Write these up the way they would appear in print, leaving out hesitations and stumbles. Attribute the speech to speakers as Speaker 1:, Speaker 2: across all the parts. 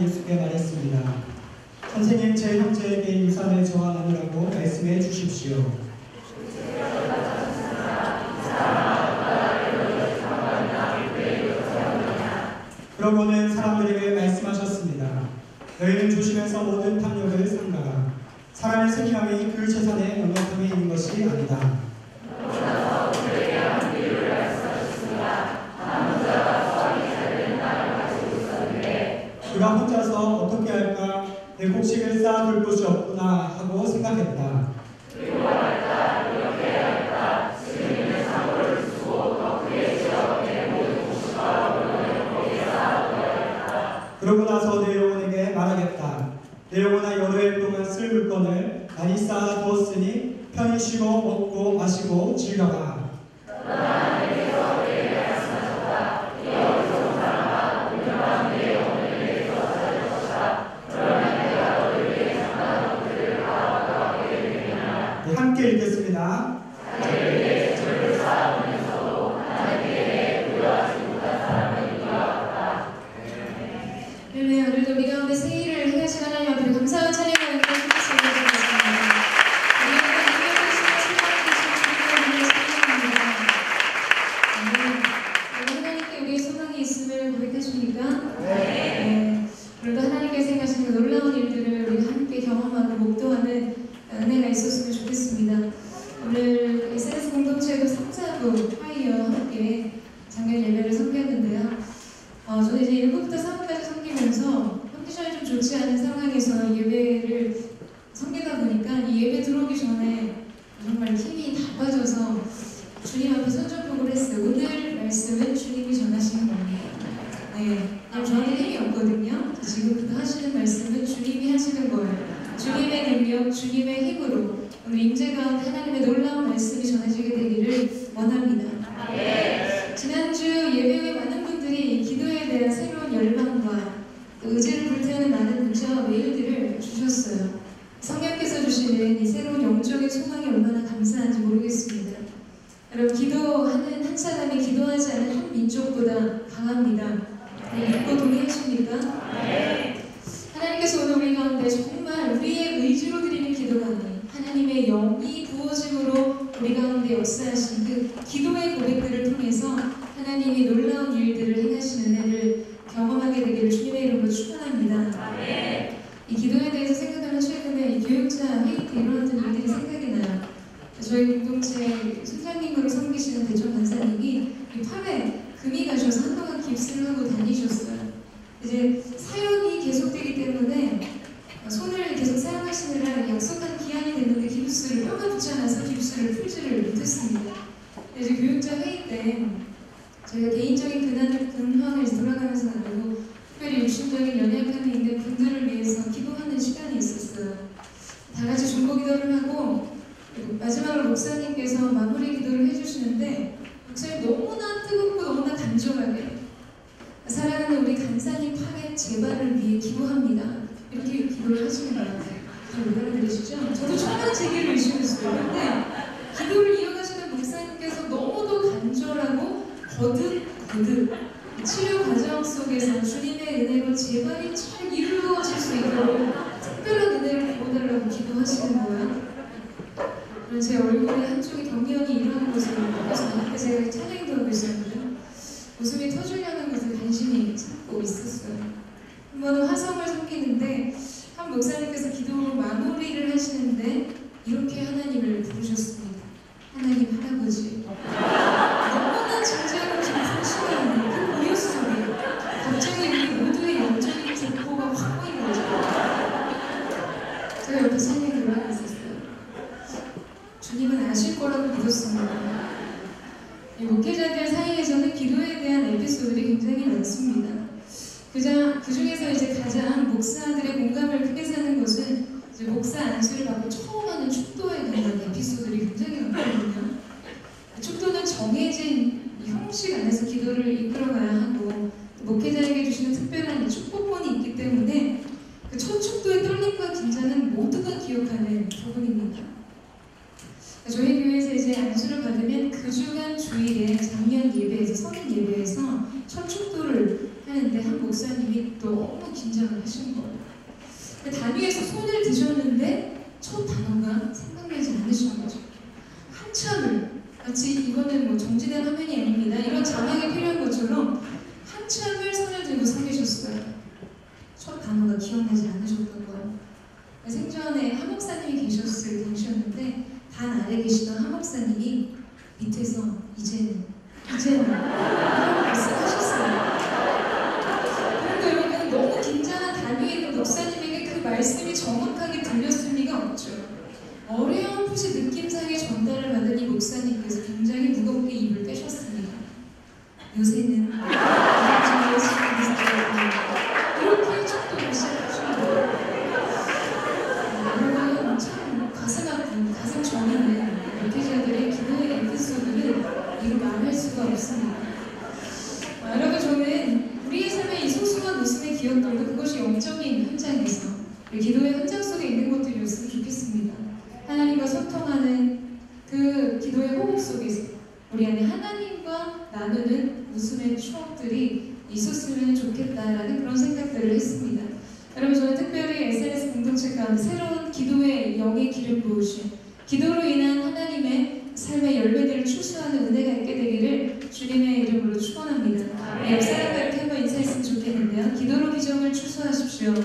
Speaker 1: 예수께 말했습니다. 선생님, 제 형제에게 유산을 저와 나누라고 말씀해 주십시오. 그러고는 사람들에게 말씀하셨습니다. 너희는 조심해서 모든 탐욕을 삼가라. 사람의 생명이 그 재산의 넉넉함에 있는 것이 아니다. 그가 혼자서 어떻게 할까? 내 곡식을 쌓아둘 곳이 없구나 하고 생각했다. 그러고 나서 내 영혼에게 말하겠다. 내 영혼아, 여러 해 동안 쓸 물건을 많이 쌓아두었으니 편히 쉬고 먹고 마시고 즐겨라. 네, 함께 읽겠습니다.
Speaker 2: 오늘도 우리 가운데 새 일을 행하신 하나님 앞에 감사와 찬양하는 기도를 드리겠습니다. 하나님께 우리의 소망이 있음을 고백하십니까? 네. 오늘도 하나님께서 행하신 그 놀라운 일들을 우리가 함께 경험하고 목도하는 은혜가 있었으면 좋겠습니다. 오늘 SNS 공동체도 성자부 파이어와 함께 작년 예배를 섬겼는데요. 저는 이제 1부부터 3부까지 섬기면서 컨디션이 좀 좋지 않은 상황에서 예배를 섬기다 보니까 이 예배 들어오기 전에 정말 힘이 다 빠져서 주님 앞에 손전복을 했어요. 오늘 말씀은 주님이 전하시는 겁니다. 네, 저한테 힘이 없거든요. 지금부터 하시는 말씀은 주님이 하시는 거예요. 주님의 능력, 주님의 힘으로 오늘 임재 가운데 하나님의 놀라운 말씀이 전해지게 되기를 원합니다. 지난주 예배 후에 많은 분들이 기도에 대한 새로운 열망과 의지를 불태우는 많은 문자와 메일들을 주셨어요. 성령께서 주시는 이 새로운 영적인 소망이 얼마나 감사한지 모르겠습니다. 여러분, 기도하는 한 사람이 기도하지 않은 한 민족보다 강합니다. 믿고 동의하십니까? 하나님께서 오늘 우리 가운데 정말 우리의 의지로 드리는 기도가 아닌 하나님의 영이 부어짐으로 우리 가운데 역사하신 그 기도의 고백들을 통해서 하나님이 놀라운 일들을 행하시는 은혜를 경험하게 되기를 주님의 이름으로 축원합니다. 이 기도에 대해서 생각하면 최근에 교육자 회의 때 일어났던 일들이 생각이 나요. 저희 공동체 순장님으로 섬기시는 대전 간사님이 이 팔에 금이 가셔서 한동안 깁스를 하고 다니셨어요. 이제 사역이 계속되기 때문에 손을 계속 사용하시느라 약속한 기한이 됐는데 깁스를 뼈가 붙지 않아서 깁스를 풀지를 못했습니다. 이제 교육자 회의 때 저희가 개인적인 근황을 돌아가면서 나누고 특별히 육신적인 연약함이 있는 분들을 위해서 기도하는 시간이 있었어요. 다 같이 중보 기도를 하고 마지막으로 목사님께서 마무리 기도를 해주시는데 목사님 너무나 뜨겁고 너무나 간절하게 사랑하는 우리 간사님 파괴 재발을 위해 기도합니다. 이렇게 기도를 하시는 거예요. 잘 못 알아들으시죠? 저도 처음 제기를 의심했어요. 근데 기도를 이어가시는 목사님께서 너무도 간절하고 거듭 치료 과정 속에서 주님의 은혜로 재발이 잘 이루어질 수 있도록 특별한 은혜를 부어달라고 기도하시는 거예요. 그래서 제 얼굴에 한쪽이 경련이 일어나는 모습을 느껴서 제가 찬양도 하고 있었거든요. 웃음이 터지려는 것을 간신히 참고 있었어요. 한 번은 화성을 섬기는데 한 목사님께서 기도 마무리를 하시는데 이렇게 하나님을 부르셨습니다. 하나님 할아버지. 너무나 진지하고 깊은 시간인데 그 고요 속에 갑자기 우리 모두의 영적인 족보가 확 보인 거죠. 제가 옆에 찬양을 하고 있었어요. 주님은 아실 거라고 믿었습니다. 목회자들 사이에서는 기도에 대한 에피소드들이 굉장히 많습니다. 그 중에서 이제 가장 목사들의 공감을 크게 사는 것은 이제 목사 안수를 받고 처음 하는 축도에 관한 에피소드들이 굉장히 많거든요. 축도는 정해진 형식 안에서 기도를 이끌어가야 하고 목회자에게 주시는 특별한 축복본이 있기 때문에 그 첫 축도의 떨림과 긴장은 모두가 기억하는 부분입니다. 저희 교회에서 이제 안수를 받으면 그 주간 주일에 작년 예배에서 성인 예배에서 첫 축도를 하는데 한 목사님이 너무 긴장을 하신 거예요. 단위에서 손을 드셨는데 첫 단어가 생각나지 않으신 거죠. 한참을, 마치 이거는 뭐 정지된 화면이 아닙니다. 이런 자막이 필요한 것처럼 한참을 손을 들고 서 계셨어요. 첫 단어가 기억나지 않으셨던 거예요. 생전에 한 목사님이 계셨을 당시였는데 단 아래 계시던 한 목사님이 밑에서 이제는 이런 말씀하셨어요. 그런데 여러분, 너무 긴장한 단위에 있는 목사님에게 그 말씀이 정확하게 들렸을 리가 없죠. 어렴풋이 느낌상의 전달을 받은 이 목사님께서 굉장히 무겁게 입을 떼셨습니다. 요새는 이렇게 축도를 시작하신 거예요. 여러분, 참 가슴 아픈, 가슴 저리는 목회자들의 기도의 에피소드는 이루 말할 수가 없습니다. 여러분, 저는 우리의 삶의 이 소소한 웃음의 기억들도 그것이 영적인 현장에서 우리 기도의 현장 속에 있는 것들이었으면 좋겠습니다. 하나님과 소통하는 그 기도의 호흡 속에서 우리 안에 하나님과 나누는 웃음의 추억들이 있었으면 좋겠다라는 그런 생각들을 했습니다. 여러분, 저는 특별히 SNS 공동체 가운데 새로운 기도의 영의 기름 부으심, 기도로 인한 하나님의 삶의 열매들을 추수하는 은혜가 있게 되기를 주님의 이름으로 축원합니다. 옆 사람과 이렇게 한번 인사했으면 좋겠는데요. 기도로 기적을 추수하십시오. 또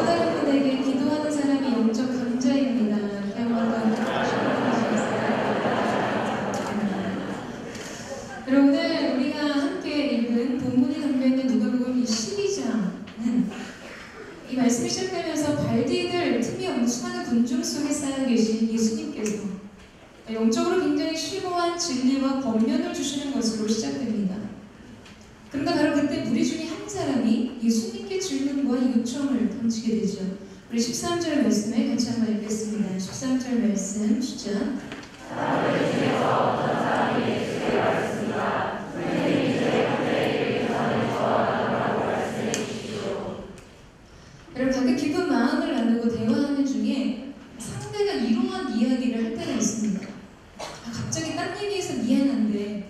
Speaker 2: 다른 분에게 기도하는 사람이 영적 강자입니다. 이렇게 한번 여러분, 오늘 우리가 함께 읽은 본문이 담겨있는 누가복음 12장은 이 말씀이 시작되면서 발디딜 틈이 없는 수많은 군중 속에 쌓여 계신 예수님께서 영적으로 굉장히 심오한 진리와 권면을 주시는 것으로 시작됩니다. 그런데 바로 그때 무리 중에 한 사람이 예수님께 질문과 요청을 던지게 되죠. 우리 13절 말씀을 같이 한번 읽겠습니다. 13절 말씀 시작. 여러분, 가끔 기쁜 마음을 나누고 대화하는 중에 상대가 이러한 이야기를 할 때가 있습니다. 갑자기 딴 얘기해서 미안한데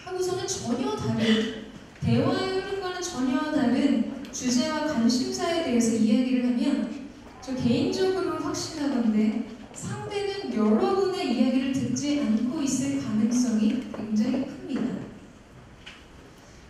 Speaker 2: 하고서는 전혀 다른, 대화의 흐름과는 전혀 다른 주제와 관심사에 대해서 이야기를 하면 저 개인적으로 확신하건대 상대는 여러분의 이야기를 듣지 않고 있을 가능성이 굉장히 큽니다.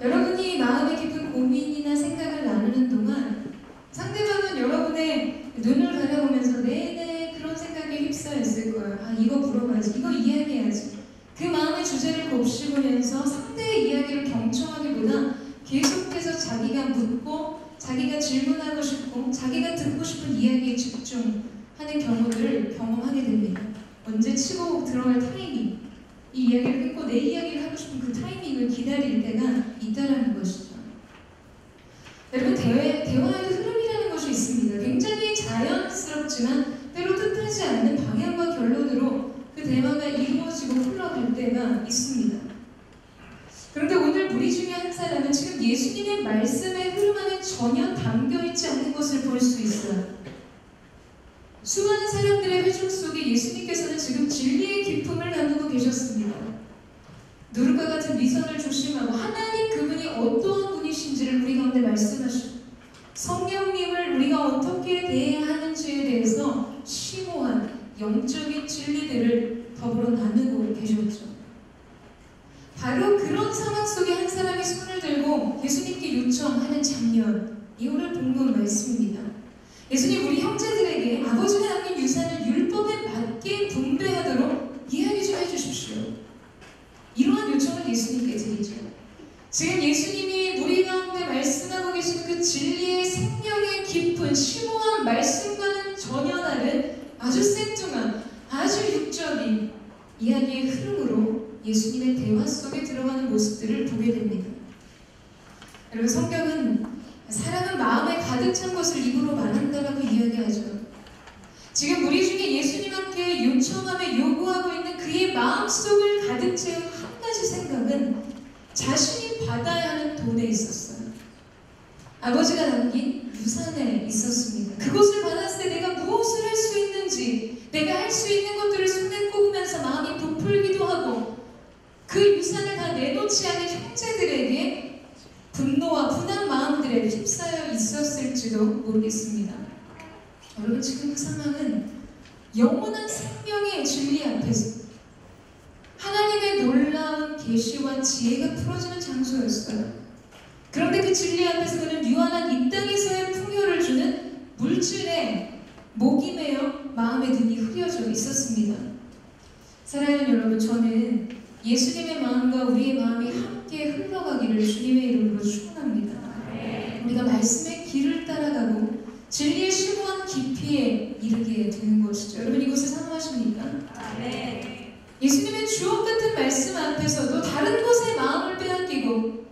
Speaker 2: 여러분이 마음에 깊은 고민이나 생각을 나누는 동안 상대방은 여러분의 눈을 가려보면서 내내 그런 생각에 휩싸여 있을 거예요. 이거 물어봐야지, 이거 이야기해야지. 그 마음의 주제를 곱씹으면서 상대의 이야기를 경청하기보다 계속해서 자기가 묻고 자기가 질문하고 싶고 자기가 듣고 싶은 이야기에 집중하는 경우들을 경험하게 됩니다. 언제 치고 들어갈 타이밍, 이 이야기를 끊고 내 이야기를 하고 싶은 그 타이밍을 기다릴 때가 있다라는 것이죠. 여러분, 대화에도 흐름이라는 것이 있습니다. 굉장히 자연스럽지만 때로 뜻하지 않는 방향과 결론으로 그 대화가 이루어지고 흘러갈 때가 있습니다. 그런데 오늘 무리 중에 한 사람은 지금 예수님의 말씀의 흐름 안에 전혀 담겨있지 않는 것을 볼 수 있어요. 수많은 사람들의 회중 속에 예수님께서는 지금 진리의 기품을 나누고 계셨습니다. 누룩과 같은 미선을 조심하고 하나님 그분이 어떠한 분이신지를 우리 가운데 말씀하시고 성령님을 우리가 어떻게 대해야 하는지에 대해서 심오한 영적인 진리들을 더불어 나누고 계셨죠. 바로 그런 상황 속에 한 사람이 손을 들고 예수님께 요청하는 장면이 오늘 본문 말씀입니다. 예수님, 우리 형제들에게 아버지가 남긴 유산을 율법에 맞게 분배하도록 이야기 좀 해주십시오. 이러한 요청을 예수님께 드리죠. 지금 예수님이 우리 가운데 말씀하고 계시는 그 진리의 생명의 깊은 심오한 말씀과는 전혀 다른 아주 생뚱한, 아주 육적인 이야기의 흐름으로 예수님의 대화 속에 들어가는 모습들을 보게 됩니다. 여러분, 성경은 사람은 마음에 가득 찬 것을 입으로 말한다라고 이야기하죠. 지금 우리 중에 예수님께 요청하며 요구하고 있는 그의 마음속을 가득 채운 한 가지 생각은 자신이 받아야 하는 돈에 있었어요. 아버지가 남긴 유산에 있었습니다. 그것을 받았을 때 내가 무엇을 할 수 있는지, 내가 할 수 있는 것들을 손에 꼽으면서 마음이 부풀기도 하고 그 유산을 다 내놓지 않은 형제들에게 분노 모르겠습니다. 여러분, 지금 그 상황은 영원한 생명의 진리 앞에서 하나님의 놀라운 계시와 지혜가 풀어지는 장소였어요. 그런데 그 진리 앞에서 그는 유한한 이 땅에서의 풍요를 주는 물질에 목이 메어 마음의 눈이 흐려져 있었습니다. 사랑하는 여러분, 저는 예수님의 마음과 우리의 마음이 함께 흘러가기를 주님의 이름으로 축원합니다. 우리가 말씀의 길을 따라가고 진리의 심오한 깊이에 이르게 되는 것이죠. 여러분, 이곳을 사모하십니까? 예수님의 주옥 같은 말씀 앞에서도 다른 곳에 마음을 빼앗기고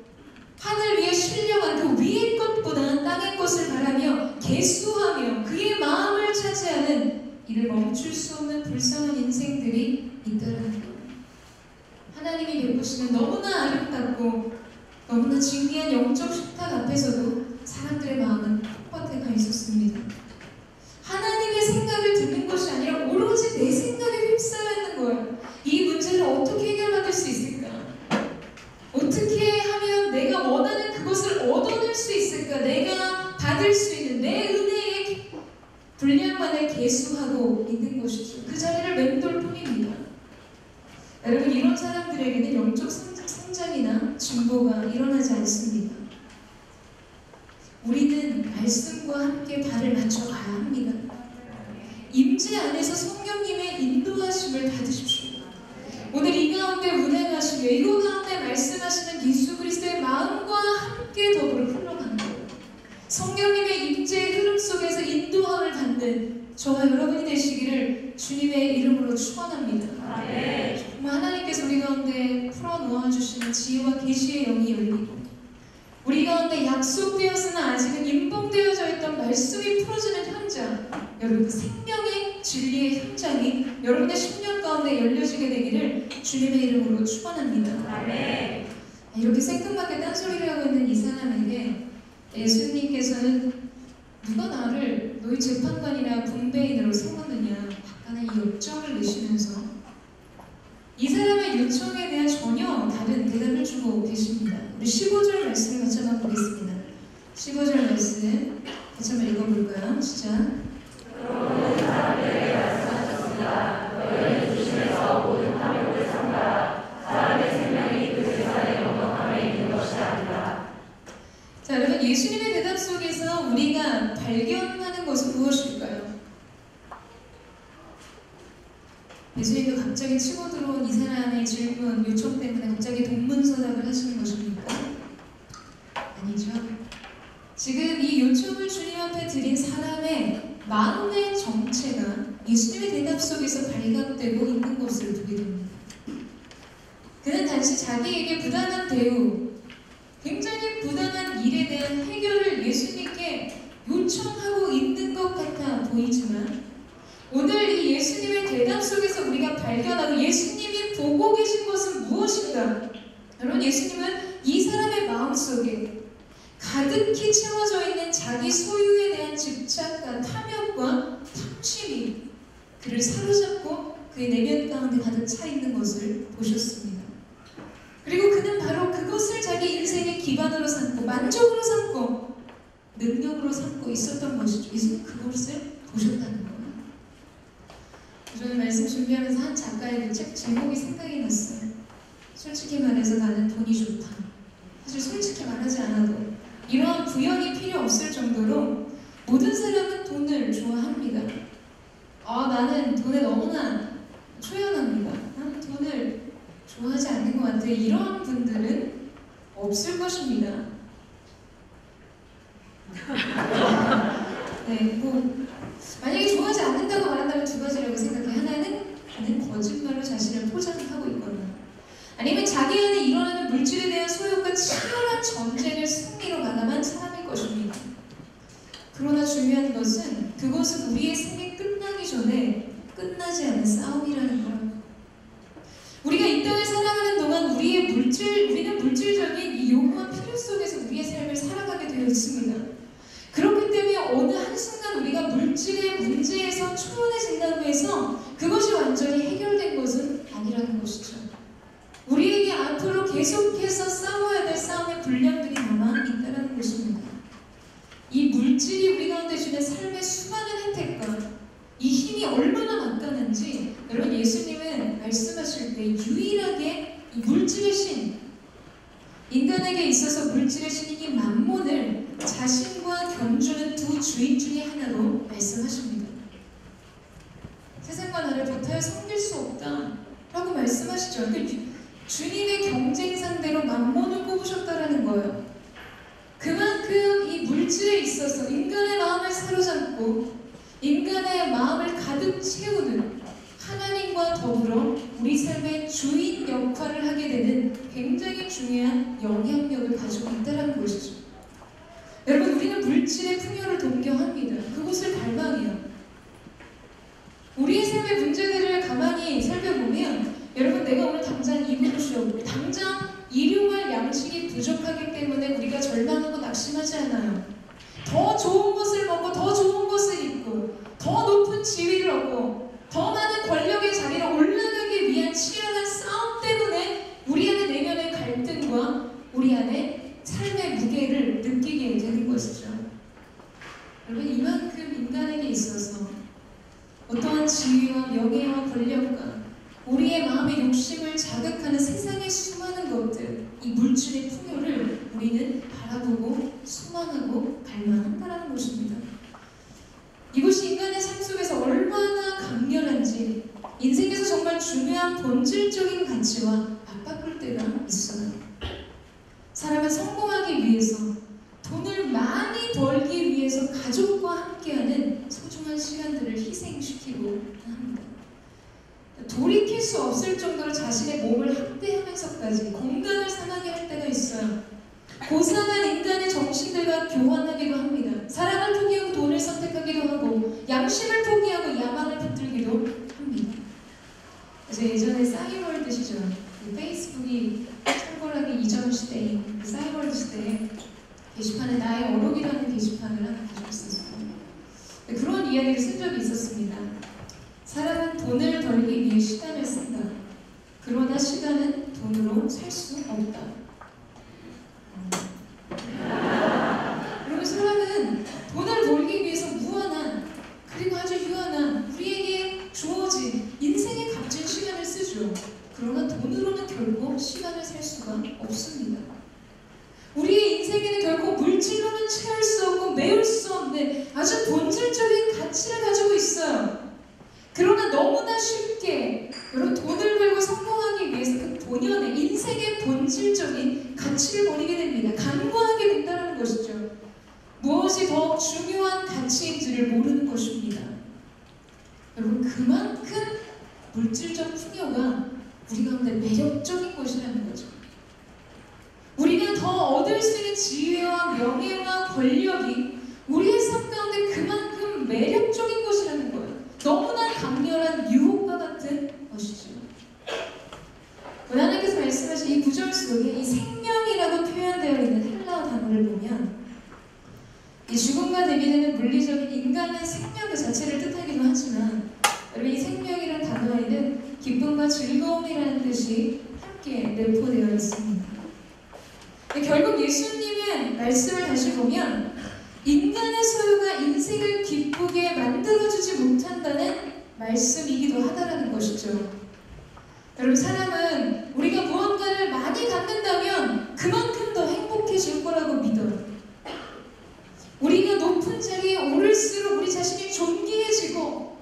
Speaker 2: 하늘 위에 신령한 그 위의 것보다 땅의 것을 바라며 계수하며 그의 마음을 차지하는 이를 멈출 수 없는 불쌍한 인생들이 있다는 것. 하나님이 베푸시는 너무나 아름답고 너무나 진귀한 영적 식탁 앞에서도 사람들의 마음은 텃밭에 가 있었습니다. 하나님의 생각을 듣는 것이 아니라 오로지 내 생각에 휩싸여 있는 거예요. 이 문제를 어떻게 해결받을 수 있을까? 어떻게 하면 내가 원하는 그것을 얻어낼 수 있을까? 내가 받을 수 있는 내 은혜의 분량만을 계수하고 있는 것이죠. 그 자리를 맴돌 뿐입니다. 여러분, 이런 사람들에게는 영적 성장이나 진보가 일어나지 않습니다. 우리는 말씀과 함께 발을 맞춰 가야 합니다. 임재 안에서 성령님의 인도하심을 받으십시오. 오늘 이 가운데 운행하시며 이곳 가운데 말씀하시는 예수 그리스도의 마음과 함께 더불어 흘러가는 거예요. 성령님의 임재의 흐름 속에서 인도함을 받는 저와 여러분이 되시기를 주님의 이름으로 축원합니다. 정말 하나님께서 우리 가운데 풀어놓아 주시는 지혜와 계시의 영이 열리고 우리 가운데 약속되었으나 아직은 임봉되어져 있던 말씀이 풀어지는 현장, 여러분 그 생명의 진리의 현장이 여러분의 10년 가운데 열려지게 되기를 주님의 이름으로 축원합니다. 이렇게 생뚱맞게 딴소리를 하고 있는 이 사람에게 예수님께서는 누가 나를 너희 재판관이나 분배인으로 세웠느냐 약간의 이 역정을 내시면서 이 사람의 요청에 대한 전혀 다른 대답을 주고 계십니다. 우리 15절 말씀을 같이 한번 보겠습니다. 15절 말씀 같이 한번 읽어볼까요? 시작.
Speaker 3: 모든 사람들에게 말씀하셨습니다. 너희는 조심해서 모든 탐욕을 삼가라. 사람의 생명이 그 세상의 영원함에 있는 것이 아니라.
Speaker 2: 자, 여러분, 예수님의 대답 속에서 우리가 발견하는 것은 무엇일까요? 예수님도 갑자기 치고 들어온 이 사람의 질문, 요청 때문에 갑자기 동문서답을 하시는 것입니까? 아니죠. 지금 이 요청을 주님 앞에 드린 사람의 마음의 정체가 예수님의 대답 속에서 발각되고 있는 것을 보게 됩니다. 그는 단지 자기에게 부당한 대우, 굉장히 부당한 일에 대한 해결을 예수님께 요청하고 있는 것 같아 보이지만 오늘 이 예수님의 대답 속에서 우리가 발견하고 예수님이 보고 계신 것은 무엇인가? 여러분, 예수님은 이 사람의 마음속에 가득히 채워져 있는 자기 소유에 대한 집착과 탐욕과 탐심이 그를 사로잡고 그의 내면 가운데 가득 차 있는 것을 보셨습니다. 그리고 그는 바로 그것을 자기 인생의 기반으로 삼고 만족으로 삼고 능력으로 삼고 있었던 것이죠. 예수님은 그것을 보셨다는 거예요. 저는 말씀 준비하면서 한 작가의 그 책 제목이 생각이 났어요. 솔직히 말해서 나는 돈이 좋다. 사실 솔직히 말하지 않아도 이러한 부연이 필요 없을 정도로 모든 사람은 돈을 좋아합니다. 나는 돈에 너무나 초연합니다. 나는 돈을 좋아하지 않는 것 같아요. 이러한 분들은 없을 것입니다. 네, 만약에 좋아하지 않는다고 말한다면 두 가지라고 생각해요. 하나는 나는 거짓말로 자신을 포장하고 있거나 아니면 자기 안에 일어나는 물질에 대한 소욕과 치열한 전쟁을 승리로 마감한 사람일 것입니다. 그러나 중요한 것은 그것은 우리의 생이 끝나기 전에 끝나지 않은 싸움이라는 거예요. 우리가 이 땅을 살아가는 동안 우리는 물질적인 이 요구한 필요 속에서 우리의 삶을 살아가게 되어 있습니다. 그렇기 때문에 어느 한순간 우리가 물질의 문제에서 초연해진다고 해서 그것이 완전히 해결된 것은 아니라는 것이죠. 우리에게 앞으로 계속해서 싸워야 될 싸움의 분량들이 남아 있다는 것입니다. 이 물질이 우리가 가운데 주는 삶의 수많은 혜택과 이 힘이 얼마나 막강한지 여러분 예수님은 말씀하실 때 유일하게 이 물질의 신, 인간에게 있어서 물질의 신인 이 만몬을 자신과 견주는 두 주인 중에 하나로 말씀하십니다. 세상과 나를 도타에 섬길 수 없다 라고 말씀하시죠. 주님의 경쟁 상대로 만몬을 꼽으셨다라는 거예요. 그만큼 이 물질에 있어서 인간의 마음을 사로잡고 인간의 마음을 가득 채우는 하나님과 더불어 우리 삶의 주인 역할을 하게 되는 굉장히 중요한 영향력을 가지고 있다는 것이죠. 여러분, 우리는 물질의 풍요를 동경합니다. 그곳을 갈망해요. 우리의 삶의 문제들을 가만히 살펴보면 여러분, 내가 오늘 당장 입을 옷이 없고 당장 일용할 양식이 부족하기 때문에 우리가 절망하고 낙심하지 않아요. 더 좋은 것을 먹고 더 좋은 것을 입고 더 높은 지위를 얻고 더 많은 권력의 자리로 올라가기 위한 치열한 싸움 때문에 우리 안에 내면의 갈등과 우리 안에 삶의 무게를 느끼게 되는 것이죠. 여러분, 이만큼 인간에게 있어서 어떠한 지위와 명예와 권력과 우리의 마음의 욕심을 자극하는 세상의 수많은 것들, 이 물질의 풍요를 우리는 바라보고 소망하고 갈망한다는 것입니다. 이것이 인간의 삶 속에서 얼마나 강렬한지 인생에서 정말 중요한 본질적인 가치와 맞바꿀 때가 있어요. 사람은 성공하기 위해서, 돈을 많이 벌기 위해서 가족과 함께하는 소중한 시간들을 희생시키고 합니다. 돌이킬 수 없을 정도로 자신의 몸을 학대하면서까지 건강을 상하게 할 때가 있어요. 고상한 인간의 정신들과 교환하기도 합니다. 사랑을 포기하고 돈을 선택하기도 하고 양심을 포기하고 야망을 붙들기도 합니다. 그래서 예전에 싸이월드 시절, 페이스북이 창궐하기 이전 시대인 싸이월드 시대에 게시판에 나의 어록이라는 게시판을 하나 가지고 있었어요. 그런 이야기를 쓴 적이 있었습니다. 사람은 돈을 벌기 위해 시간을 쓴다. 그러나 시간은 돈으로 살 수 없다. 그리고 사람은 돈을 벌기 위해서 무한한, 그리고 아주 유한한 우리에게 주어진 인생의 값진 시간을 쓰죠. 그러나 돈으로는 결코 시간을 살 수가 없습니다. 우리의 인생에는 결코 물질로는 채울 수 없고 메울 수 없는 아주 본질적인 가치를 가지고 있어요. 그러나 너무나 쉽게 여러분 돈을 벌고 성공하기 위해서 그 본연의 인생의 본질적인 가치를 버리게 됩니다. 간과하게 된다는 것이죠. 무엇이 더 중요한 가치인지를 모르는 것입니다. 여러분, 그만큼 물질적 풍요가 우리 가운데 매력적인 것이라는 거죠. 우리가 더 얻을 수 있는 지위와 명예와 권력이 우리의 삶 가운데 그만큼 매력적인 것이라는 거예요. 너무나 강렬한 유혹과 같은 것이죠. 하나님께서 말씀하신 이 구절 속에 이 생명이라고 표현되어 있는 헬라어 단어를 보면 이 죽음과 대비되는 물리적인 인간의 생명 그 자체를 뜻하기도 하지만 여러분, 이 생명이라는 단어에는 기쁨과 즐거움이라는 뜻이 함께 내포되어 있습니다. 결국 예수님의 말씀을 다시 보면 인간의 소유가 인생을 기쁘게 만들어주지 못한다는 말씀이기도 하다라는 것이죠. 여러분, 사람은 우리가 무언가를 많이 갖는다면 그만큼 더 행복해질 거라고 믿어요. 우리가 높은 자리에 오를수록 우리 자신이 존귀해지고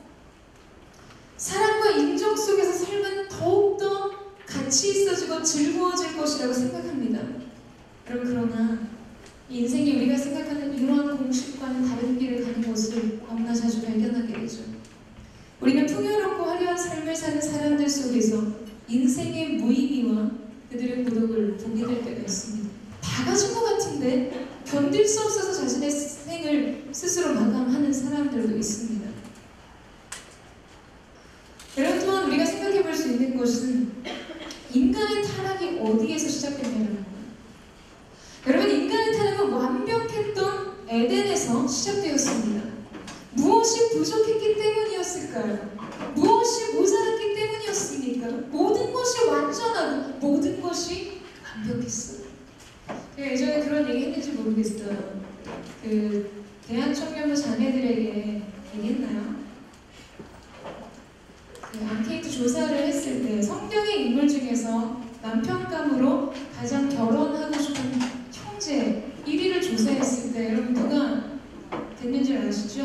Speaker 2: 사랑과 인정 속에서 삶은 더욱더 가치 있어지고 즐거워질 것이라고 생각합니다. 여러분, 그러나 인생이 우리가 생각하는 이러한 공식과는 다른 길을 가는 것을 너무나 자주 발견하게 되죠. 우리는 풍요롭고 화려한 삶을 사는 사람들 속에서 인생의 무의미와 그들의 고독을 보게 될 때가 있습니다. 다 가진 것 같은데 견딜 수 없어서 자신의 생을 스스로 마감하는 사람들도 있습니다. 여러분, 또한 우리가 생각해 볼 수 있는 것은 인간의 타락이 어디에서 시작됐냐는 거예요. 여러분, 인간의 타락은 완벽했던 에덴에서 시작되었습니다. 무엇이 부족했기 때문이었을까요? 무엇이 모자랐기 때문이었습니까? 모든 것이 완전하고 모든 것이 완벽했어요. 제가 예전에 그런 얘기 했는지 모르겠어요. 대한청년부 자매들에게 얘기했나요? 앙케이트 조사를 했을 때 성경의 인물 중에서 남편감으로 가장 결혼하고 싶은 형제 1위를 조사했을 때 여러분 누가 됐는 줄 아시죠?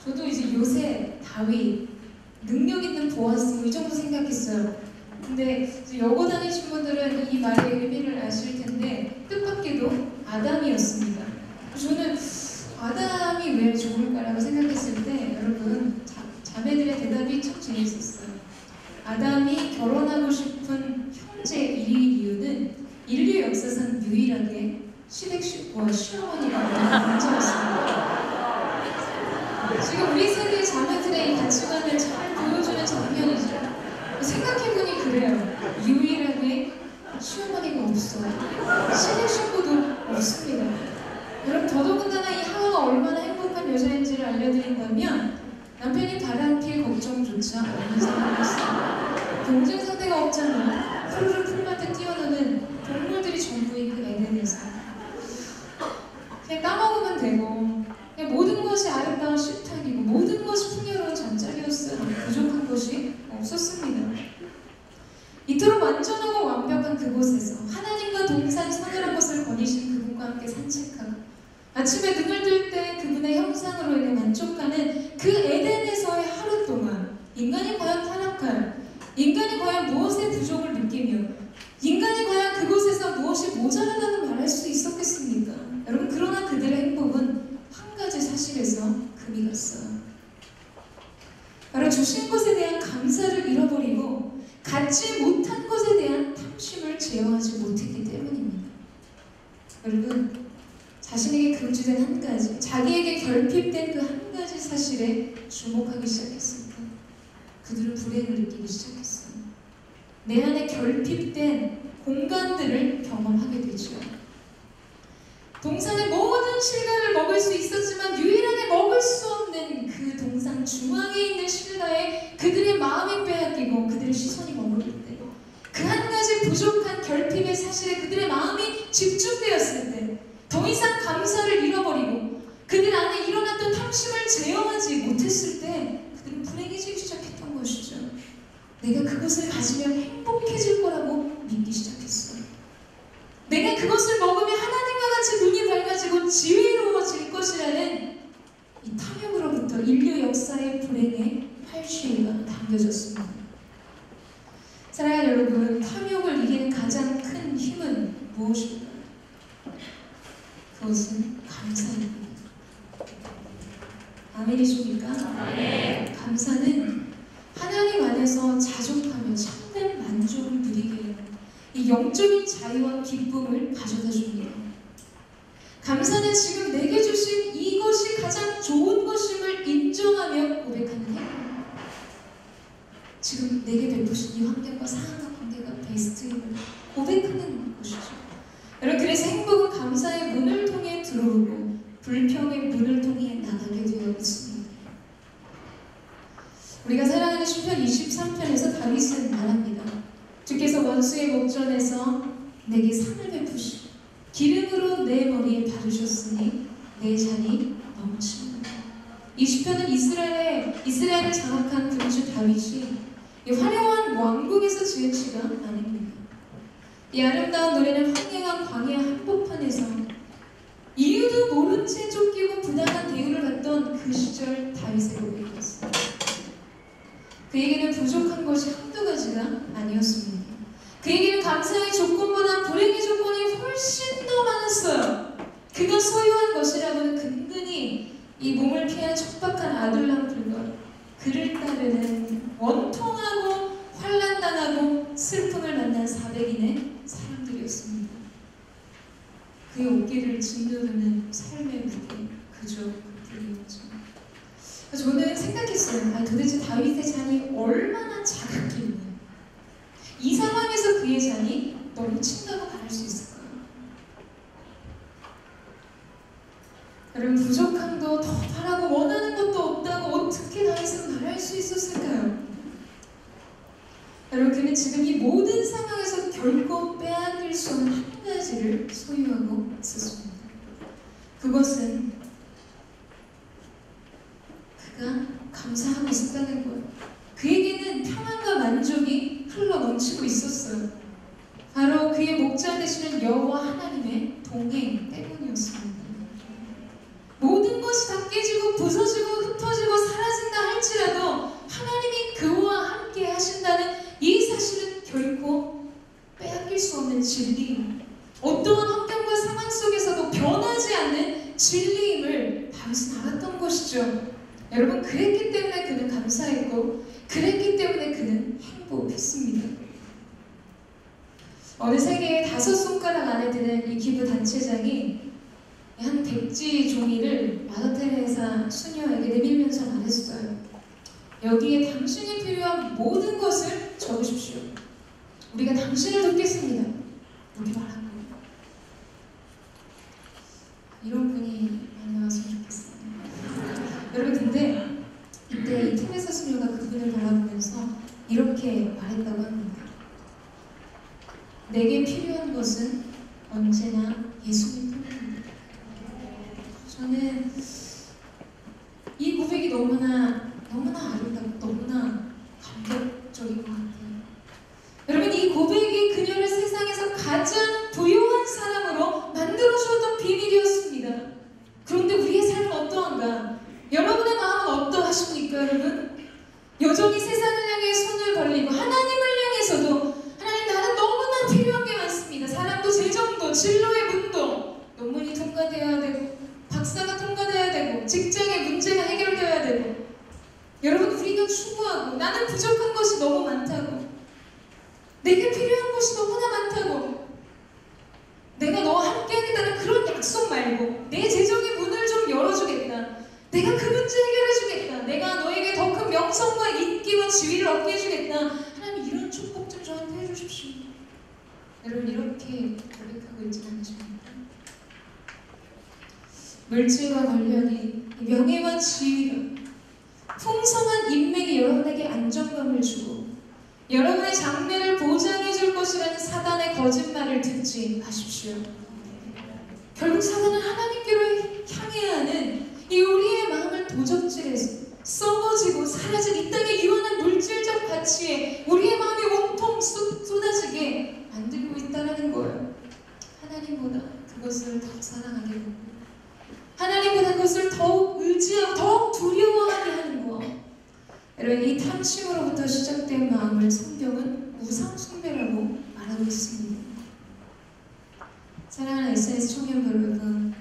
Speaker 2: 저도 이제 요새 다윗 능력 있는 보아스 이 정도 생각했어요. 근데 여고 다니신 분들은 이 말의 의미를 아실 텐데 뜻밖에도 아담이었습니다. 저는 아담이 왜 좋을까라고 생각했을 때 여러분 자매들의 대답이 참 재밌었어요. 아담이 결혼하고 싶은 형제 1위 이유는 인류 역사상 유일하게 시댁 식구와 시어머니가 문제였습니다. 지금 우리 세대 자매들의 이 가치관을 잘 보여주는 장면이죠. 생각해보니 그래요. 유일하게 시어머니가 없어요. 시댁 식구도 없습니다. 여러분 더더군다나 이 하와가 얼마나 행복한 여자인지를 알려드린다면 남편이 바람필 걱정조차 없는 상황이었어요. 경쟁 상대가 없잖아. 푸르르 풀밭에 뛰어노는 동물들이 전부인 그 에덴에서 그냥 까먹으면 되고 그냥 모든 것이 아름다운 식탁이고 모든 것이 풍요로운 잠자리였어요. 부족한 것이 없었습니다. 이토록 완전하고 완벽한 그곳에서 하나님과 동산 서늘한 것을 거니신 그분과 함께 산책하고 아침에 눈을 뜰 때 그분의 형상으로 인해 만족하는 그 에덴에서의 하루 동안 인간이 과연 타락할, 인간이 과연 무엇의 부족을 느끼며 인간이 과연 그곳에서 무엇이 모자라다고 말할 수 있었겠습니까? 여러분 그러나 그들의 행복은 한 가지 사실에서 금이 갔어요. 바로 주신 것에 대한 감사를 잃어버리고 갖지 못한 것에 대한 탐심을 제어하지 못했기 때문입니다. 여러분 자신에게 금주된 한 가지, 자기에게 결핍된 그 한 가지 사실에 주목하기 시작했습니다. 그들은 불행을 느끼기 시작했어요. 내 안에 결핍된 공간들을 경험하게 되죠. 동산의 모든 실과를 먹을 수 있었지만 유일하게 먹을 수 없는 그 동산 중앙에 있는 실과에 그들의 마음이 빼앗기고 그들의 시선이 머무를 때 그 한 가지 부족한 결핍의 사실에 그들의 마음이 집중되었을 때 더 이상 감사를 잃어버리고 그들 안에 일어났던 탐심을 제어하지 못했을 때 그들은 불행해지기 시작했던 것이죠. 내가 그것을 가지면 행복해질 거라고 믿기 시작했어요. 내가 그것을 먹으면 하나님과 같이 눈이 밝아지고 지혜로워질 것이라는 이 탐욕으로부터 인류 역사의 불행의 활시위가 당겨졌습니다. 사랑하는 여러분, 탐욕을 이기는 가장 큰 힘은 무엇일까요? 그것은 감사입니다. 아멘이십니까? 아멘. 감사는 하나님 안에서 자족하며 참된 만족을 누리게 하는 이 영적인 자유와 기쁨을 가져다 줍니다. 감사는 지금 내게 주신 이것이 가장 좋은 것임을 인정하며 고백하는 행위입니다. 지금 내게 베푸신 이 환경과 상황과 관계가 베스트임을 고백하는 것이죠. 여러분 그래서 행복은 감사의 문을 통해 들어오고 불평의 문을 통해 나가게 되어 있습니다. 우리가 사랑하는 시편 23편에서 다윗은 말합니다. 주께서 원수의 목전에서 내게 상을 베푸시고 기름으로 내 머리에 바르셨으니 내 잔이 넘칩니다. 이 시편은 이스라엘을 장악한 군주 다윗이 이 화려한 왕궁에서 지은 시가 아닙니다. 이 아름다운 노래는 황량한 광야 한복판에서 이유도 모른 채 쫓기고 부당한 대우를 받던 그 시절 다윗의 고백이었습니다. 그에게는 부족한 것이 한두 가지가 아니었습니다. 그에게는 감사의 조건보다 불행의 조건이 훨씬 더 많았어요. 그가 소유한 것이라고는 근근히 이 몸을 피한 척박한 아둘람들과 그를 따르는 원통하고 환난당하고 슬픔을 만난 400인의 사람들이었습니다. 그의 옷깃을 짓누르는 삶의 무게, 그저 그뿐이었죠. 저는 생각했어요. 도대체 다윗의 잔이 얼마나 작았길래 이 상황에서 그의 잔이 넘친다고 말할 수 있을까요? 여러분 부족함도 더 바라고 원하는 것도 없다고 어떻게 다윗은 말할 수 있었을까요? 여러분 그는 지금 이 모든 상황에서 결코 빼앗길 수 없는 한 가지를 소유하고 있었습니다. 그것은 그가 감사하고 있었다는 거예요. 그에게는 평안과 만족이 흘러 넘치고 있었어요. 바로 그의 목자 되시는 여호와 하나님의 동행 때문이었습니다. 모든 것이 다 깨지고 부서지고 흩어지고 사라진다 할지라도 하나님이 그와 함께 하신다는 이 사실은 결코 빼앗길 수 없는 진리임, 어떠한 환경과 상황 속에서도 변하지 않는 진리임을 다윗은 알았던 것이죠. 여러분, 그랬기 때문에 그는 감사했고 그랬기 때문에 그는 행복했습니다. 어느 세계의 5손가락 안에 드는 이 기부 단체장이 한 백지 종이를 마더테레사 수녀에게 내밀면서 말했어요. 여기에 당신이 필요한 모든 것을 적으십시오. 우리가 당신을 돕겠습니다. 이렇게 말한 거예요. 이런 분이 많이 나왔으면 좋겠습니다. 여러분, 근데 이때 이 테레사 수녀가 그분을 바라보면서 이렇게 말했다고 합니다. 내게 필요한 것은 언제나 예수님 뿐입니다. 저는 이 고백이 너무나 아름답고 너무나 감격적인 것 같아요. 여러분, 이 고백이 그녀를 세상에서 가장 부유한 사람으로 만들어주었던 비밀이었습니다. 그런데 우리의 삶은 어떠한가? 여러분의 마음은 어떠하십니까, 여러분? 여전히 세상을 향해 손을 벌리고 하나님을 향해서도 하나님, 나는 너무나 필요한 게 많습니다. 사람도, 재정도, 진로의 문도, 논문이 통과되어야 되고 박사가 통과되어야 되고 직장의 문제가 해결되어야 되고, 여러분, 우리가 추구하고 나는 부족한 것이 너무 많다고, 내게 필요한 것이 너무나 많다고, 내가 너와 함께 하겠다는 그런 약속 말고 내 재정의 문을 좀 열어주겠다, 내가 그 문제 해결해주겠다, 내가 너에게 더 큰 명성과 인기와 지위를 얻게 해주겠다, 하나님 이런 축복 좀 저한테 해주십시오. 여러분, 이렇게 고백하고 있지 않으십니까? 물질과 권력이, 명예와 지위가, 풍성한 인맥이 여러분에게 안정감을 주고 여러분의 장래를 보장해 줄 것이라는 사단의 거짓말을 듣지 마십시오. 결국 사단은 하나님께로 향해야 하는 이 우리의 마음을 도적질해서 썩어지고 사라진 이 땅의 유한한 물질적 가치에 우리의 마음이 온통 쏟아지게 만들고 있다는 거예요. 하나님보다 그것을 더 사랑하게 되고 하나님보다 그것을 더욱 의지하고 더욱 두려워하게 하는 거. 여러분, 이 탐심으로부터 시작된 마음을 성경은 우상숭배라고 말하고 있습니다. 사랑하는 SNS 청년 여러분,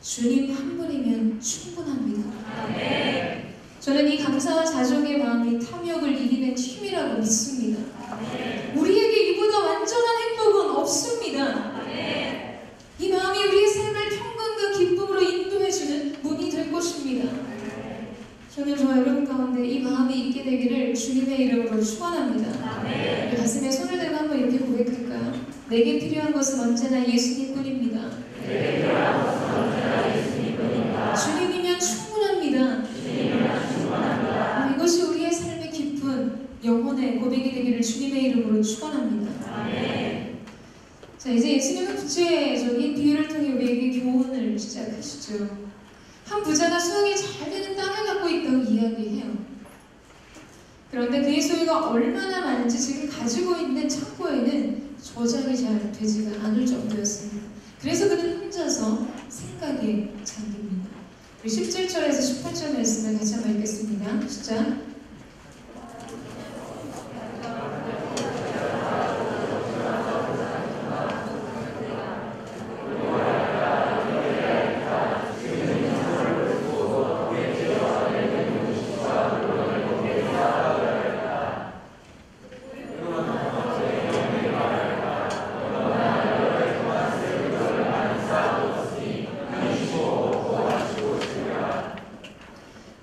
Speaker 2: 주님 한 분이면 충분합니다. 아멘. 저는 이 감사와 자족의 마음이 탐욕을 이기는 힘이라고 믿습니다. 아멘. 우리에게 이보다 완전한 행복은 없습니다. 아멘. 이 마음이 우리의 삶을 평강과 기쁨으로 인도해주는 문이 될 것입니다. 저는 저와 여러분 가운데 이 마음이 있게 되기를 주님의 이름으로 축원합니다. 아멘. 가슴에 손을 대고 한번 이렇게 고백할까요? 내게 필요한 것은 언제나 예수님뿐입니다. 내게 필요한 것은 언제나 예수님뿐입니다. 주님이면 충분합니다. 주님이면 충분합니다. 이것이 우리의 삶의 깊은 영혼의 고백이 되기를 주님의 이름으로 축원합니다. 아멘. 자, 이제 예수님은 구체적인 비유를 통해 우리에게 교훈을 시작하시죠. 한 부자가 수확이 잘 되는 땅을 갖고 있다고 이야기해요. 그런데 그의 소유가 얼마나 많은지 지금 가지고 있는 창고에는 저장이 잘 되지가 않을 정도였습니다. 그래서 그는 혼자서 생각에 잠깁니다. 우리 17절에서 18절 말씀을 같이 한번 읽겠습니다. 시작.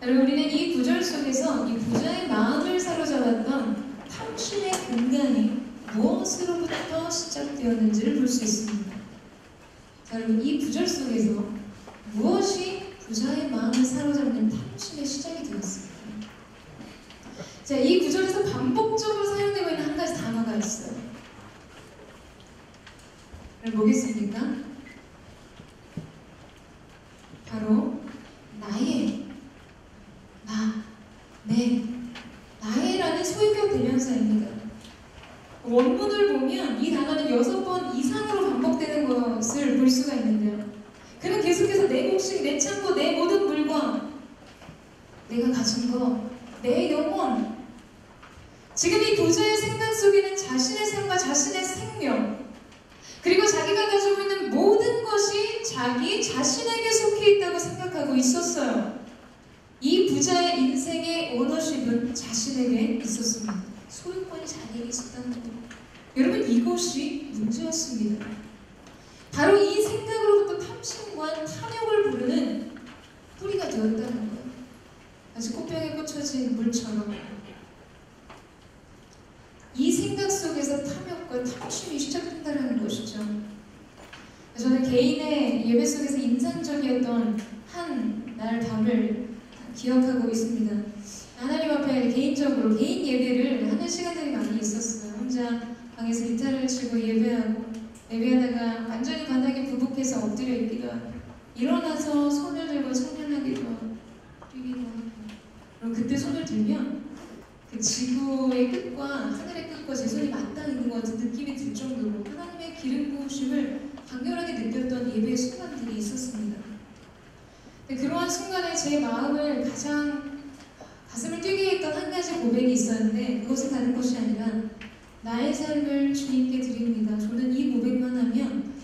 Speaker 2: 우리는 이 구절 속에서 이 부자의 마음을 사로잡았던 탐심의 근간이 무엇으로부터 시작되었는지를 볼 수 있습니다. 자, 여러분, 이 구절 속에서 무엇이 부자의 마음을 사로잡는 탐심의 시작이 되었습니까? 자, 이 구절에서 반복적으로 사용되고 있는 한 가지 단어가 있어요. 뭐겠습니까? 나의라는 소유격 대명사입니다. 원문을 보면 이 단어는 6번 이상으로 반복되는 것을 볼 수가 있는데요. 그는 계속해서 내 곡식, 내 창고, 내 모든 물건, 내가 가진 것, 내 영혼. 지금 이 부자의 생각 속에는 자신의 삶과 자신의 생명, 그리고 자기가 가지고 있는 모든 것이 자기 자신에게 속해 있다고 생각하고 있었어요. 이 부자의 인생의 오너십은 자신에게 있었습니다. 소유권이 자기에게 있었다는 것. 여러분, 이것이 문제였습니다. 바로 이 생각으로부터 탐심과 탐욕을 부르는 뿌리가 되었다는 거예요. 마치 꽃병에 꽂혀진 물처럼 이 생각 속에서 탐욕과 탐심이 시작된다는 것이죠. 저는 개인의 예배 속에서 인상적이었던 한 날 밤을 기억하고 있습니다. 하나님 앞에 개인적으로 개인 예배를 하는 시간들이 많이 있었어요. 혼자 방에서 기타를 치고 예배하다가 완전히 바닥에 부복해서 엎드려 있기도 하고, 일어나서 손을 들고 찬양하기도 하고 뛰기도 하고, 그럼 그때 손을 들면 그 지구의 끝과 하늘의 끝과 제 손이 맞닿아 있는 것 같은 느낌이 들 정도로 하나님의 기름 부으심을 강렬하게 느꼈던 예배의 순간들이 있었습니다. 그러한 순간에 제 마음을 가장 가슴을 뛰게 했던 한 가지 고백이 있었는데, 그것은 다른 것이 아니라 나의 삶을 주님께 드립니다. 저는 이 고백만 하면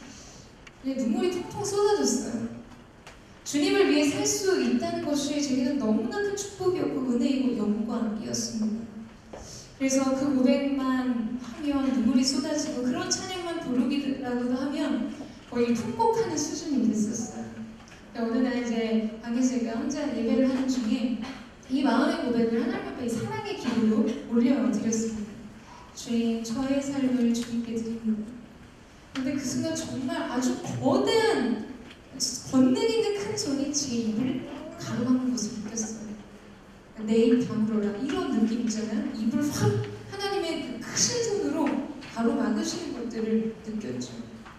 Speaker 2: 눈물이 통통 쏟아졌어요. 주님을 위해 살 수 있다는 것이 제게는 너무나 큰 축복이었고 은혜이고 영광이었습니다. 그래서 그 고백만 하면 눈물이 쏟아지고 그런 찬양만 부르기라고도 하면 거의 통곡하는 수준이 됐었어요. 어느 날 이제 방에서 제가 혼자 예배를 하는 중에 이 마음의 고백을 하나님 앞에 사랑의 기도로 올려드렸습니다. 주님, 저의 삶을 주님께 드립니다. 그런데 그 순간 정말 아주 거대한 권능 있는 큰 손이 제 입을 가로막는 것을 느꼈어요. 내 입 다물어라, 이런 느낌 있잖아요. 입을 확 하나님의 그 크신 손으로 가로막으시는 것들을 느꼈죠.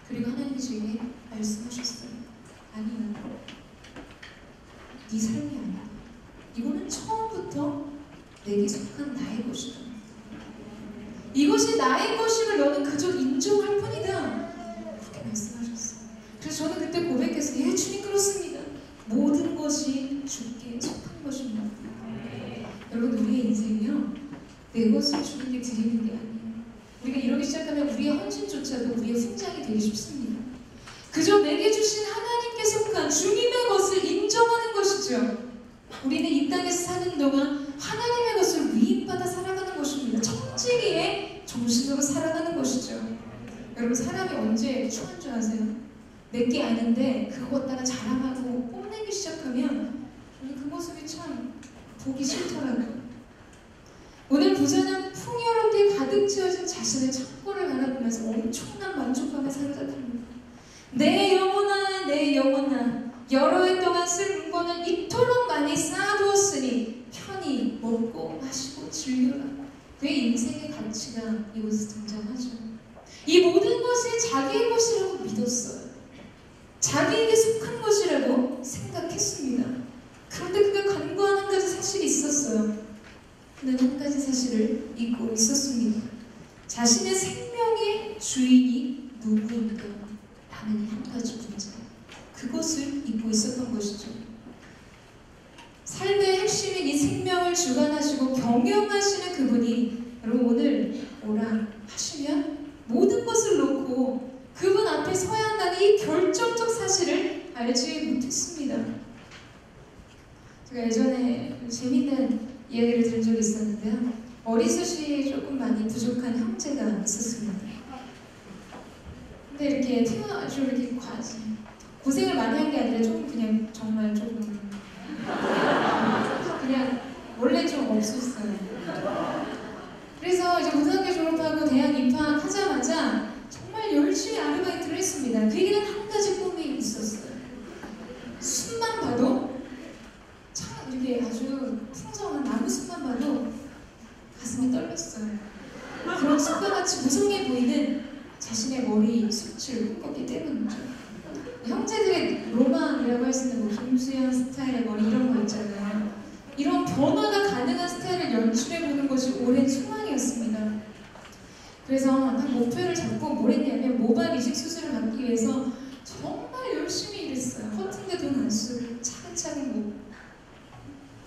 Speaker 2: 그리고 하나님이 저에게 말씀하셨어요. 아니야, 네 삶이 아니다. 이거는 처음부터 내게 속한 나의 것이다. 이것이 나의 것임을 너는 그저 인정할 뿐이다. 그렇게 말씀하셨어요. 그래서 저는 그때 고백했어요. 예, 주님, 그렇습니다. 모든 것이 주께 속한 것입니다. 여러분, 우리의 인생이요, 내 것을 주님께 드리는 게 아니에요. 우리가 이러기 시작하면 우리의 헌신조차도 우리의 훈장이 되기 쉽습니다. 그저 내게 주신 하나님께 속한 주님의 것을 인정하는 것이죠. 우리는 이 땅에서 사는 동안 하나님의 것을 위임받아 살아가는 것입니다. 청지기에 정신으로 살아가는 것이죠. 여러분, 사람이 언제 추한 줄 아세요? 내게 아는데 그거 갖다가 자랑하고 뽐내기 시작하면 저는 그 모습이 참 보기 싫더라고요. 오늘 부자는 풍요롭게 가득 채워진 자신의 창고를 바라보면서 엄청난 만족감에 사로잡힙니다. 내 영혼아, 내 영혼아, 여러 해 동안 쓴 물건을 이토록 많이 쌓아두었으니 편히 먹고 마시고 즐겨라. 그의 인생의 가치가 이곳에 등장하죠. 이 모든 것이 자기의 것이라고 믿었어요. 자기에게 속한 것이라고 생각했습니다. 그런데 그가 간과한 한 가지 사실이 있었어요. 그는 한 가지 사실을 잊고 있었습니다. 자신의 생명의 주인이 누구인가 라는 한 가지 문제, 그것을 잊고 있었던 것이죠. 삶의 핵심인 이 생명을 주관하시고 경영하시는 그분이 여러분 오늘 오라 하시면 모든 것을 놓고 그분 앞에 서야 한다는 이 결정적 사실을 알지 못했습니다. 제가 예전에 재밌는 이야기를 들은 적이 있었는데요. 머리숱이 조금 많이 부족한 형제가 있었습니다. 근데 이렇게 태어나가지고 이렇게 고생을 많이 한 게 아니라 조금 그냥 정말 조금 그냥 원래 좀 없었어요. 그래서 이제 고등학교 졸업하고 대학 입학하자마자 정말 열심히 아르바이트를 했습니다. 그에게는 한 가지 꿈이 있었어요. 숲만 봐도 참 이렇게 아주 풍성한 나무 숲만 봐도 가슴이 떨렸어요. 그런 숲과 같이 무성해 보이는 자신의 머리 숱을 꿈꿨기 때문이죠. 형제들의 로망이라고 할 수 있는 뭐 김수현 스타일의 머리 이런 거 있잖아요. 이런 변화가 가능한 스타일 연출해보는 것이 오랜 소망이었습니다. 그래서 한 목표를 잡고 뭘 했냐면 모발 이식 수술을 받기 위해서 정말 열심히 일했어요. 허튼데 돈 안 쓰고 차근차근